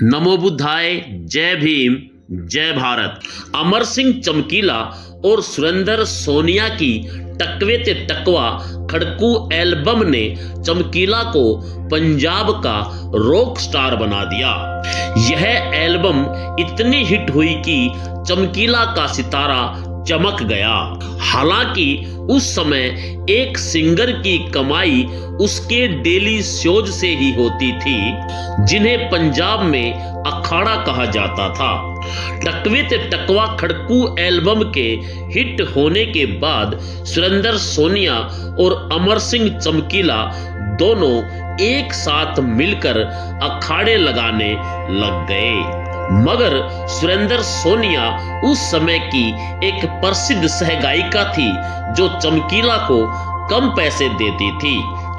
नमो बुद्धाय, जय भीम, जय भारत। अमर सिंह चमकीला और सुरेंद्र सोनिया की टकवे ते टकवा खड़कू एल्बम ने चमकीला को पंजाब का रॉक स्टार बना दिया। यह एल्बम इतनी हिट हुई कि चमकीला का सितारा चमक गया। हालांकि उस समय एक सिंगर की कमाई उसके डेली शोज से ही होती थी, जिन्हें पंजाब में अखाड़ा कहा जाता था। टकवे ते टकवा खड़कू एल्बम के हिट होने के बाद सुरेंद्र सोनिया और अमर सिंह चमकीला दोनों एक साथ मिलकर अखाड़े लगाने लग गए। मगर सुरेंद्र सोनिया उस समय की एक प्रसिद्ध सहगायिका थी जो चमकीला को कम पैसे देती थी।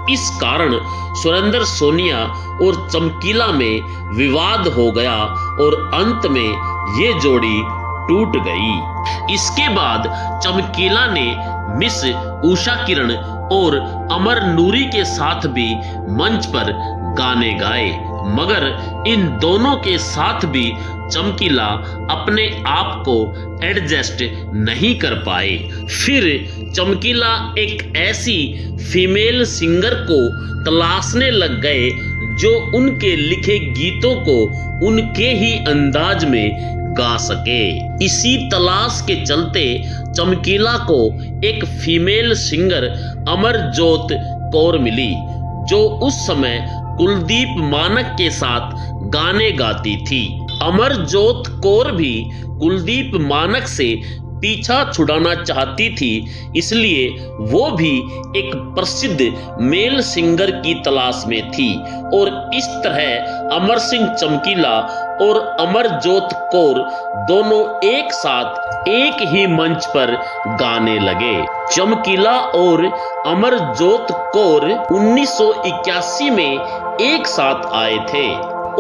इस कारण सुरेंद्र सोनिया और चमकीला में विवाद हो गया और अंत में ये जोड़ी टूट गई। इसके बाद चमकीला ने मिस उषा किरण और अमर नूरी के साथ भी मंच पर गाने गाए, मगर इन दोनों के साथ भी चमकीला अपने आप को एडजस्ट नहीं कर पाए। फिर चमकीला एक ऐसी फीमेल सिंगर को तलाशने लग गए जो उनके लिखे गीतों को उनके ही अंदाज में गा सके। इसी तलाश के चलते चमकीला को एक फीमेल सिंगर अमरजोत कौर मिली, जो उस समय कुलदीप मानक के साथ गाने गाती थी। अमरजोत कौर भी कुलदीप मानक से पीछा छुड़ाना चाहती थी, इसलिए वो भी एक प्रसिद्ध मेल सिंगर की तलाश में थी और इस तरह अमर सिंह चमकीला और अमरजोत कौर दोनों एक साथ एक ही मंच पर गाने लगे। चमकीला और अमरजोत कौर 1981 में एक साथ आए थे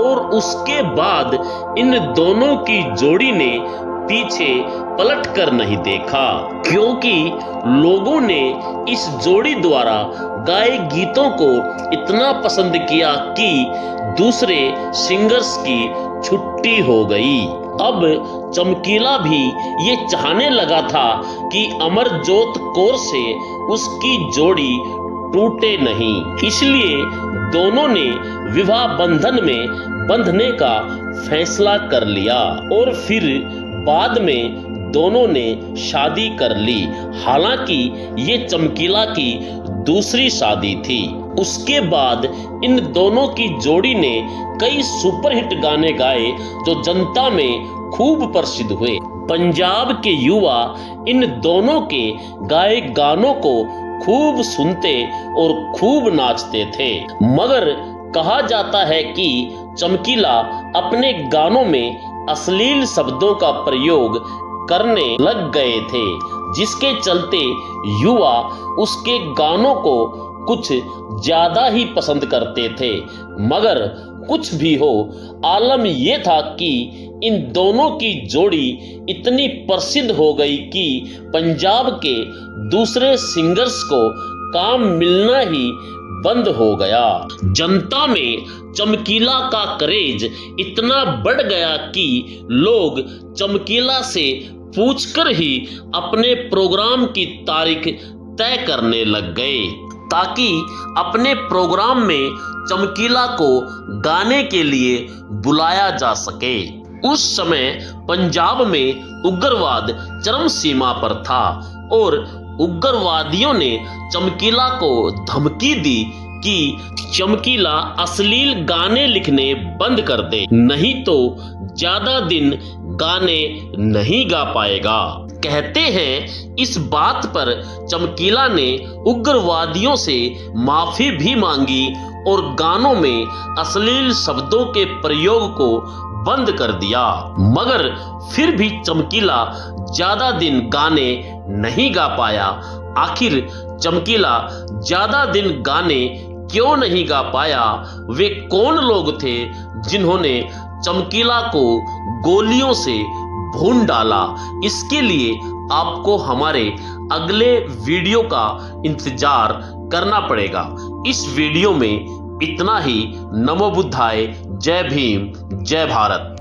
और उसके बाद इन दोनों की जोड़ी ने पीछे पलट कर नहीं देखा, क्योंकि लोगों ने इस जोड़ी द्वारा गाए गीतों को इतना पसंद किया कि दूसरे सिंगर्स की छुट्टी हो गई। अब चमकीला भी ये चाहने लगा था कि अमरजोत कौर से उसकी जोड़ी टूटे नहीं, इसलिए दोनों ने विवाह बंधन में बंधने का फैसला कर लिया और फिर बाद में दोनों ने शादी कर ली। हालांकि ये चमकीला की दूसरी शादी थी। उसके बाद इन दोनों की जोड़ी ने कई सुपरहिट गाने गाए जो जनता में खूब प्रसिद्ध हुए। पंजाब के युवा इन दोनों के गाए गानों को खूब सुनते और खूब नाचते थे। मगर कहा जाता है कि चमकीला अपने गानों में अश्लील शब्दों का प्रयोग करने लग गए थे, जिसके चलते युवा उसके गानों को कुछ ज्यादा ही पसंद करते थे। मगर कुछ भी हो, आलम यह था कि इन दोनों की जोड़ी इतनी प्रसिद्ध हो गई कि पंजाब के दूसरे सिंगर्स को काम मिलना ही बंद हो गया। जनता में चमकीला का क्रेज इतना बढ़ गया कि लोग चमकीला से पूछकर ही अपने प्रोग्राम की तारीख तय करने लग गए, ताकि अपने प्रोग्राम में चमकीला को गाने के लिए बुलाया जा सके। उस समय पंजाब में उग्रवाद चरम सीमा पर था और उग्रवादियों ने चमकीला को धमकी दी कि चमकीला अश्लील गाने लिखने बंद कर दे, नहीं तो ज्यादा दिन गाने नहीं गा पाएगा। कहते हैं इस बात पर चमकीला ने उग्रवादियों से माफी भी मांगी और गानों में अश्लील शब्दों के प्रयोग को बंद कर दिया। मगर फिर भी चमकीला ज्यादा दिन गाने नहीं गा पाया। आखिर चमकीला ज्यादा दिन गाने क्यों नहीं गा पाया? वे कौन लोग थे जिन्होंने चमकीला को गोलियों से भून डाला? इसके लिए आपको हमारे अगले वीडियो का इंतजार करना पड़ेगा। इस वीडियो में इतना ही। नमो बुद्धाय। जय भीम, जय भारत।